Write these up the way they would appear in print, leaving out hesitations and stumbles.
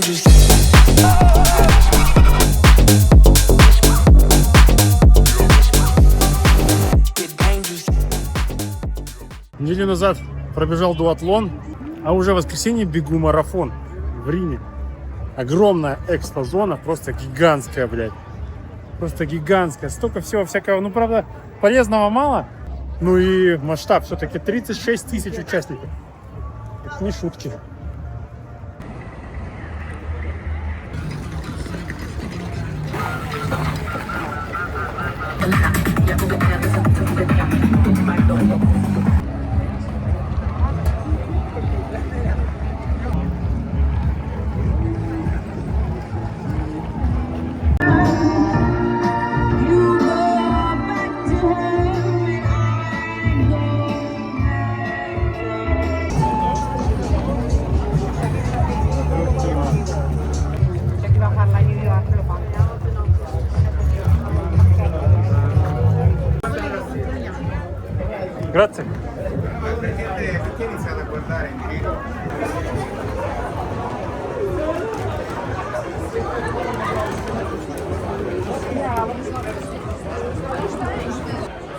dangerous. Get dangerous. Неделю назад пробежал дуатлон, а уже в воскресенье бегу марафон в Риме. Огромная экспозона, просто гигантская, блядь. Просто гигантская. Столько всего всякого. Ну, правда, полезного мало. Ну и масштаб все-таки 36 тысяч участников. Это не шутки. Grazie.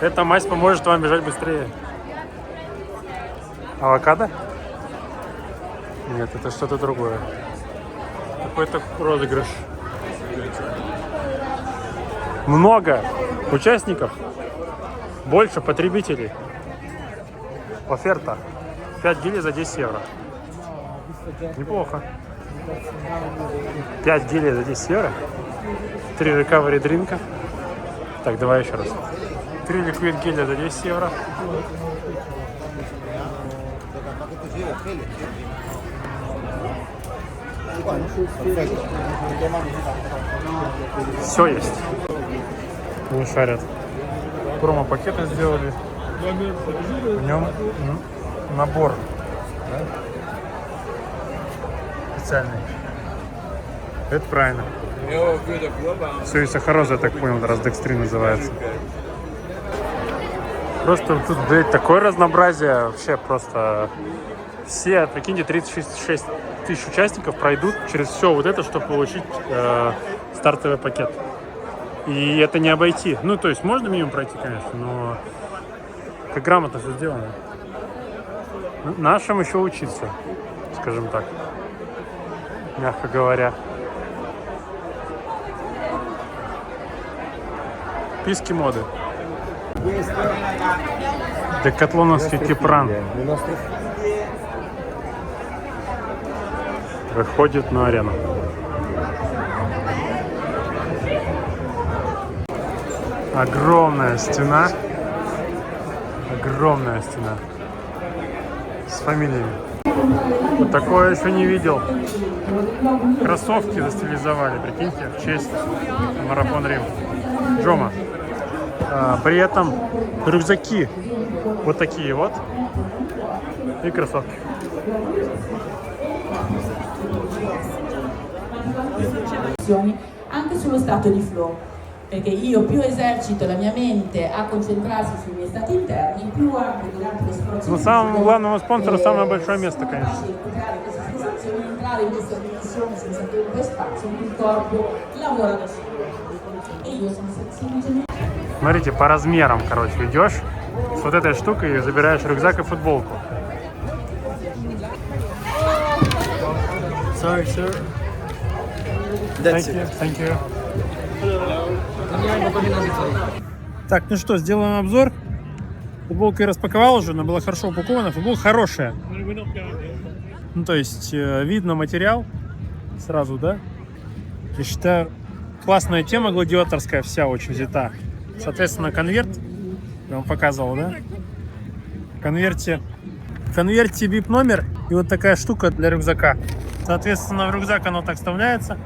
Эта мазь поможет вам бежать быстрее. Авокадо? Нет, это что-то другое. Какой-то розыгрыш. Много участников, больше потребителей. Оферта 5 гелей за 10 евро. Неплохо. 5 гелей за 10 евро. 3 recovery дринка. Так, давай еще раз. 3 ликвид геля за 10 евро. Все есть. Не шарят. Промо-пакеты сделали. В нем набор, да? Специальный. Это правильно. Все сахароза, я так понял, раз декстрин называется. Просто тут, блядь, такое разнообразие. Вообще просто все, прикиньте, 36 тысяч участников пройдут через все вот это, чтобы получить стартовый пакет. И это не обойти. Ну, то есть можно минимум пройти, конечно, но как грамотно все сделано. Нашим еще учиться, скажем так, мягко говоря. Писки моды. Декатлоновский кипран выходит на арену. Огромная стена. Огромная стена. С фамилиями. Вот такое еще не видел. Кроссовки застилизовали, прикиньте, в честь марафон Рим. Джома. При этом рюкзаки вот такие вот. И кроссовки. Anche sullo stato di flow, perché io più esercito la mia mente a concentrarsi sui miei stati interni, più anche durante l'esplorazione. Ну, самому главному спонсору самое большое место, конечно. Entrare in questa dimensione senza tempo e spazio, il corpo lavora da solo. E io sono semplicemente. Смотрите, по размерам, короче, идешь с вот этой штукой и забираешь рюкзак и футболку. Sorry, sir. Thank you. Так, ну что, сделаем обзор. Футболку я распаковал уже, она была хорошо упакована. Футболка хорошая. Ну, то есть, видно материал сразу, да? Я считаю, классная тема, гладиаторская вся очень взята. Соответственно, конверт, я вам показывал, да? В конверте VIP номер и вот такая штука для рюкзака. Соответственно, в рюкзак оно так вставляется.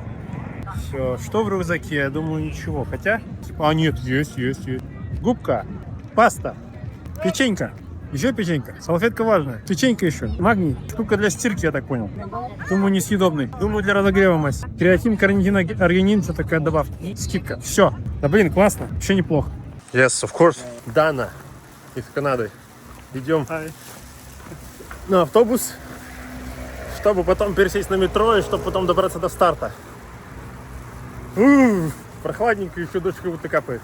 Все, что в рюкзаке? Я думаю, ничего. Хотя, а нет, есть. Губка, паста, печенька. Еще печенька. Салфетка важная. Печенька еще. Магний. Штука для стирки, я так понял. Думаю, несъедобный. Думаю, для разогрева мазь. Креатин, карнитин, аргинин. Что такая добавка. Скидка. Все. Да блин, классно. Вообще неплохо. Yes, of course. Дана из Канады. Идем на автобус. чтобы потом пересесть на метро и чтобы потом добраться до старта. Прохладненько, еще дождь как будто капает.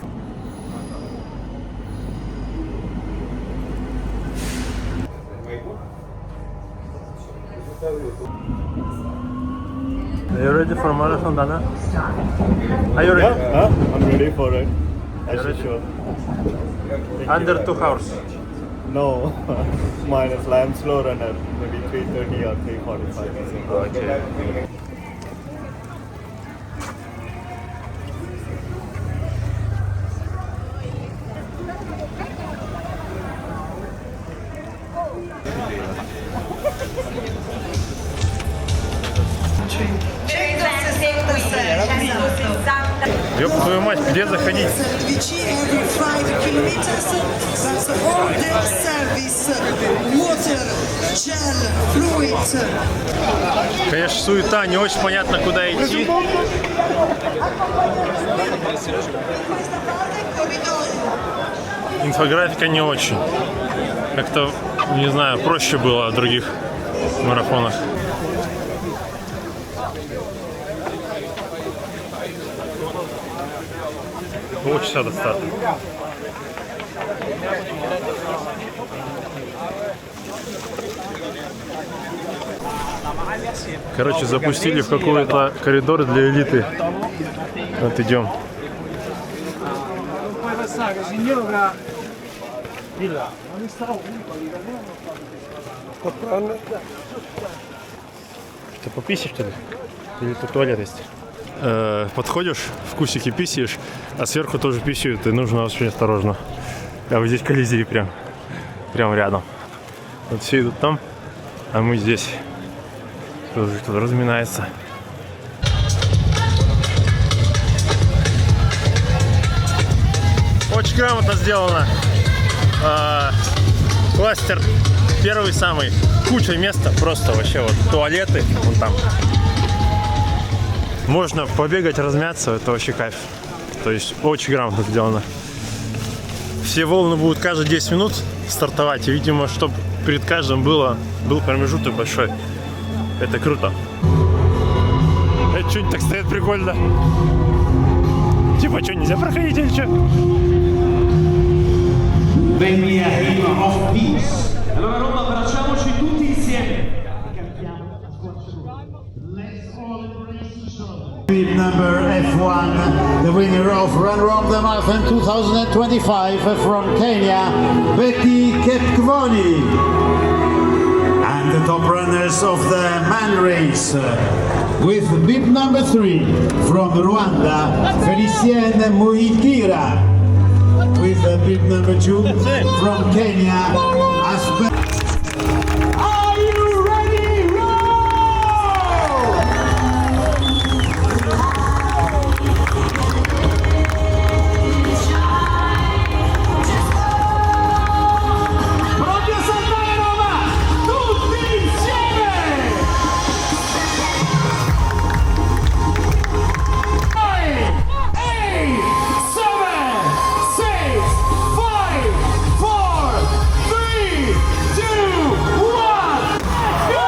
Are you ready for marathon, Dana? Are you ready? Yeah, I'm ready for it. I should sure. Under 2 hours. No, mine is I'm slow runner, maybe 3:30 or 3:45. Okay. Ёб твою мать, где заходить? LVG every 5 kilometers. That's all the service. Water, gel, fluid. Конечно, суета, не очень понятно, куда идти. Инфографика не очень. Как-то, не знаю, проще было в других марафонах. Полчаса до старта. Короче, запустили в какой-то коридор для элиты. Вот идем. Ты пописишь, что ли? Или тут туалет есть? Подходишь, в кусики писаешь, а сверху тоже писают, и нужно очень осторожно. А вот здесь Колизей прям рядом. Вот все идут там, а мы здесь. Кто-то разминается. Очень грамотно сделано. Кластер первый самый. Куча места, просто вообще вот туалеты вон там. Можно побегать, размяться, это вообще кайф. То есть очень грамотно сделано. Все волны будут каждые 10 минут стартовать. И, видимо, чтобы перед каждым был промежуток большой. Это круто. Это что-нибудь так стоит прикольно. Типа, что, нельзя проходить или что? Venia Hymn of Peace. Allora Roma, abbracciamoci tutti insieme. Bib number F1, the winner of Run Rome the Marathon 2025 from Kenya, Betty Kepkwoni. And the top runners of the man race, with bib number 3 from Rwanda, Felicien Muhitira. With bib number 2 from Kenya, Aspen. Are you ready? Roll! Proprio saltare Roma! Tutti insieme! 9, 8, 7, 6, 5, 4, 3, 2, 1, go!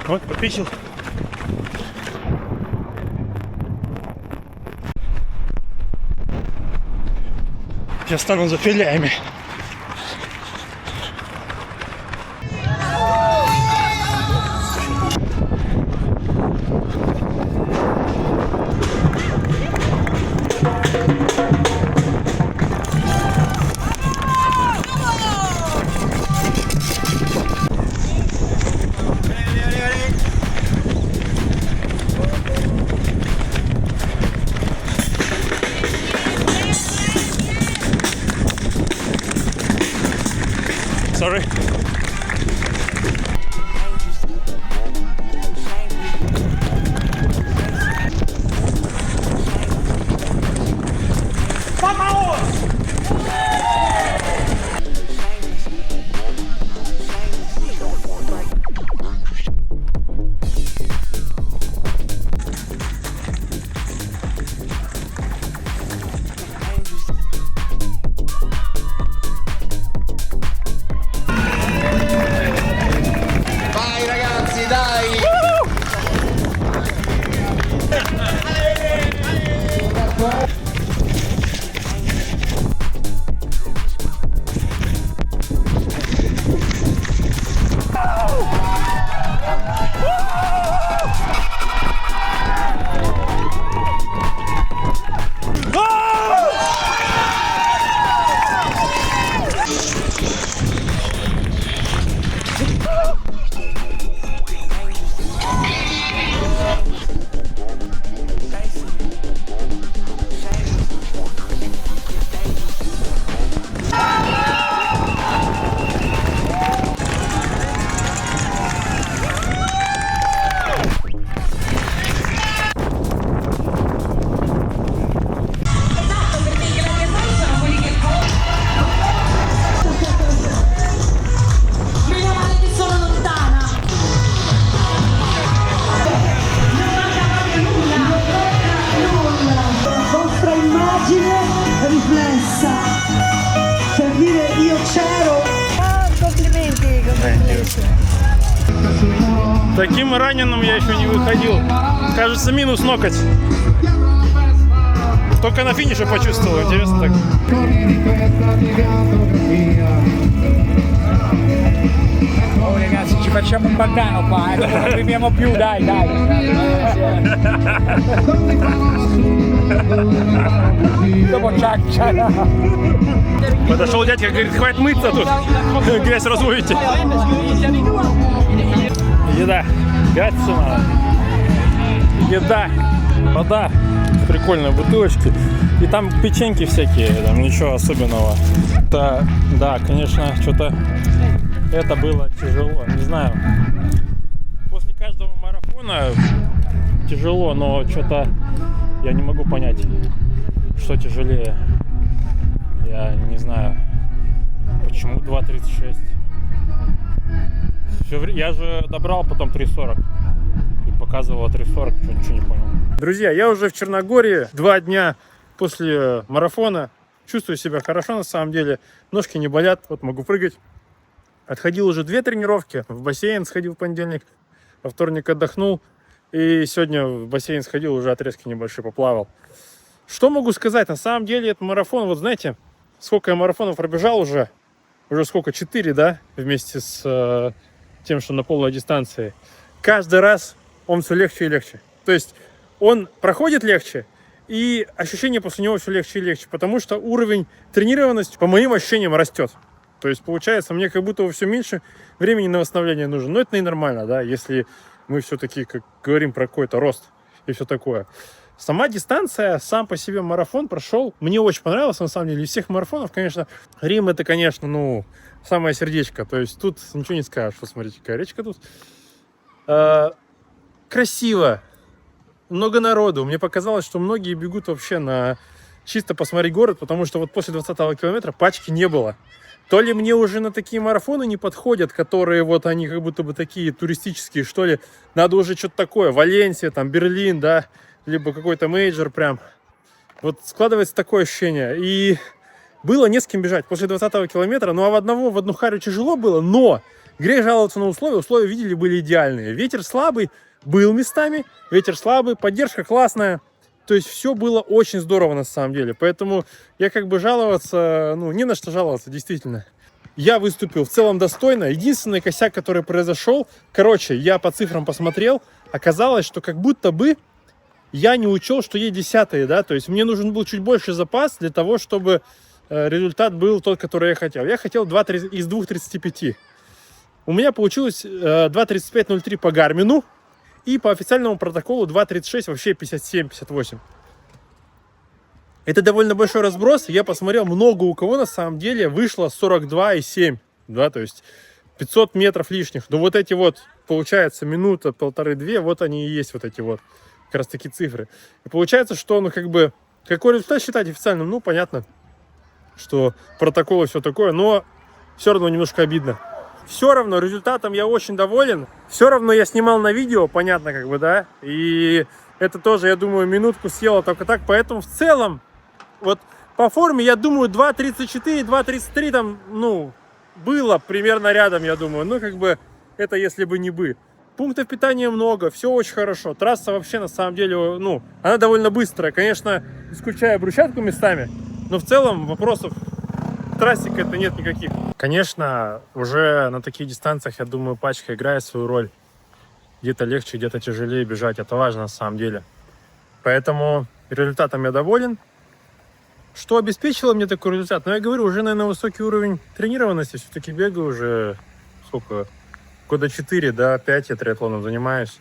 Вот, пописал. Сейчас стану за филями. Meno male che sono lontana. La vostra immagine riflessa per dire io c'ero. Complimenti, Таким раненым я еще не выходил. Кажется, минус ноготь. Только на финише почувствовал. Интересно так. Oh ragazzi, ci facciamo un baccano qua, non arriviamo più, dai. Dopo ciao. Подошел дядька, говорит, хватит мыться тут. Грязь разводите. Еда. Гаться надо. Еда. Вода. Прикольные бутылочки. И там печеньки всякие, там ничего особенного. Да, конечно, что-то это было тяжело. Не знаю. После каждого марафона тяжело, но что-то я не могу понять, что тяжелее. Я не знаю, почему 2.36. Я же добрал потом 3.40 и показывало 3.40, ничего не понял. Друзья, я уже в Черногории 2 дня после марафона. Чувствую себя хорошо на самом деле. Ножки не болят, вот могу прыгать. Отходил уже 2 тренировки. В бассейн сходил в понедельник, во вторник отдохнул. И сегодня в бассейн сходил, уже отрезки небольшие поплавал. Что могу сказать? На самом деле этот марафон, вот знаете, сколько я марафонов пробежал уже сколько, 4, да, вместе с тем, что на полной дистанции. Каждый раз он все легче и легче. То есть он проходит легче, и ощущение после него все легче и легче, потому что уровень тренированности, по моим ощущениям, растет. То есть получается, мне как будто все меньше времени на восстановление нужно. Но это ненормально, да, если мы все-таки как говорим про какой-то рост и все такое. Сама дистанция, сам по себе марафон прошел. Мне очень понравился, на самом деле. Из всех марафонов, конечно, Рим это, конечно, самое сердечко. То есть тут ничего не скажешь. Вот смотрите, какая речка тут. Красиво. Много народу. Мне показалось, что многие бегут вообще на чисто посмотреть город, потому что вот после 20-го километра пачки не было. То ли мне уже на такие марафоны не подходят, которые вот они как будто бы такие туристические, что ли. Надо уже что-то такое. Валенсия, там, Берлин, да, либо какой-то мейджор прям. Вот складывается такое ощущение. И было не с кем бежать после 20-го километра. Ну, а в одну харю тяжело было, но грех жаловаться на условия. Условия, видели, были идеальные. Ветер слабый был местами, ветер слабый, поддержка классная. То есть все было очень здорово на самом деле. Поэтому я как бы жаловаться, не на что жаловаться, действительно. Я выступил в целом достойно. Единственный косяк, который произошел, я по цифрам посмотрел, оказалось, что как будто бы я не учел, что есть 10-е, да, то есть мне нужен был чуть больше запас для того, чтобы результат был тот, который я хотел. Я хотел 2 из 2.35. У меня получилось 2.35.03 по Гармину. И по официальному протоколу 2.36, вообще 57-58. Это довольно большой разброс. Я посмотрел, много у кого на самом деле вышло 42,7. Да, то есть 500 метров лишних. Но вот эти вот, получается, минута, 1,5-2, вот они и есть вот эти вот как раз таки цифры. И получается, что какой результат считать официальным? Понятно, что протокол и все такое, но все равно немножко обидно. Все равно результатом я очень доволен. Все равно я снимал на видео, понятно, да. И это тоже, я думаю, минутку съело только так. Поэтому в целом, вот по форме, я думаю, 2.34, 2.33 там, было примерно рядом, я думаю. Это если бы не бы. Пунктов питания много, все очень хорошо. Трасса вообще, на самом деле, она довольно быстрая. Конечно, исключая брусчатку местами, но в целом вопросов к трассе это нет никаких. Конечно, уже на таких дистанциях, я думаю, пачка играет свою роль. Где-то легче, где-то тяжелее бежать. Это важно на самом деле. Поэтому результатом я доволен. Что обеспечило мне такой результат? Я говорю, уже, наверное, высокий уровень тренированности. Все-таки бегаю уже года 4, да, 5 я триатлоном занимаюсь.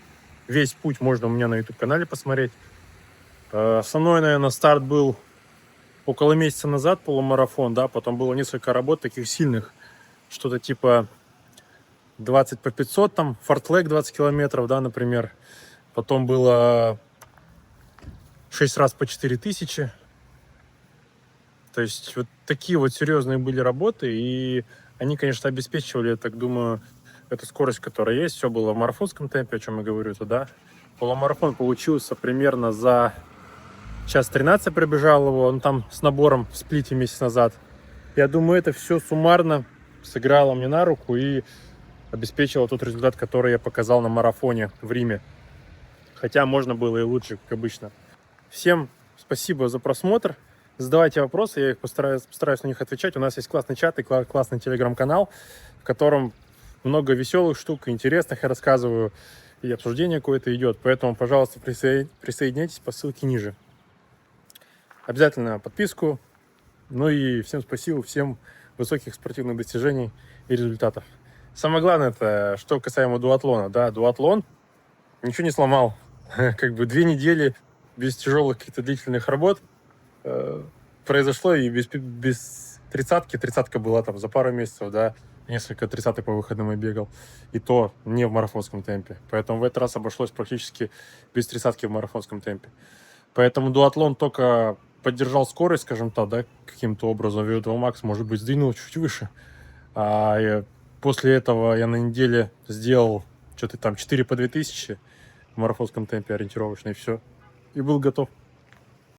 Весь путь можно у меня на YouTube-канале посмотреть. Основной, наверное, старт был около месяца назад, полумарафон, да, потом было несколько работ таких сильных, что-то типа 20 по 500, там, фортлек 20 километров, да, например. Потом было 6 раз по 4000. То есть вот такие вот серьезные были работы, и они, конечно, обеспечивали, я так думаю, эту скорость, которая есть. Все было в марафонском темпе, о чем я говорю туда. Полумарафон получился примерно за час 13 пробежал его, он там с набором в сплите месяц назад. Я думаю, это все суммарно сыграло мне на руку и обеспечило тот результат, который я показал на марафоне в Риме. Хотя можно было и лучше, как обычно. Всем спасибо за просмотр. Задавайте вопросы, я их постараюсь на них отвечать. У нас есть классный чат и классный телеграм-канал, в котором много веселых штук, интересных я рассказываю, и обсуждение какое-то идет. Поэтому, пожалуйста, присоединяйтесь по ссылке ниже. Обязательно подписку. Ну и всем спасибо, всем высоких спортивных достижений и результатов. Самое главное, это что касаемо дуатлона. Да, дуатлон ничего не сломал. Как бы 2 недели без тяжелых каких-то длительных работ произошло, и без тридцатки. Тридцатка была там за пару месяцев, да, несколько 30-х по выходным я бегал, и то не в марафонском темпе. Поэтому в этот раз обошлось практически без тридцатки в марафонском темпе. Поэтому дуатлон только поддержал скорость, скажем так, да, каким-то образом. VO2 Max, может быть, сдвинул чуть выше. После этого я на неделе сделал что-то там 4 по 2000 в марафонском темпе ориентировочно, и все. И был готов.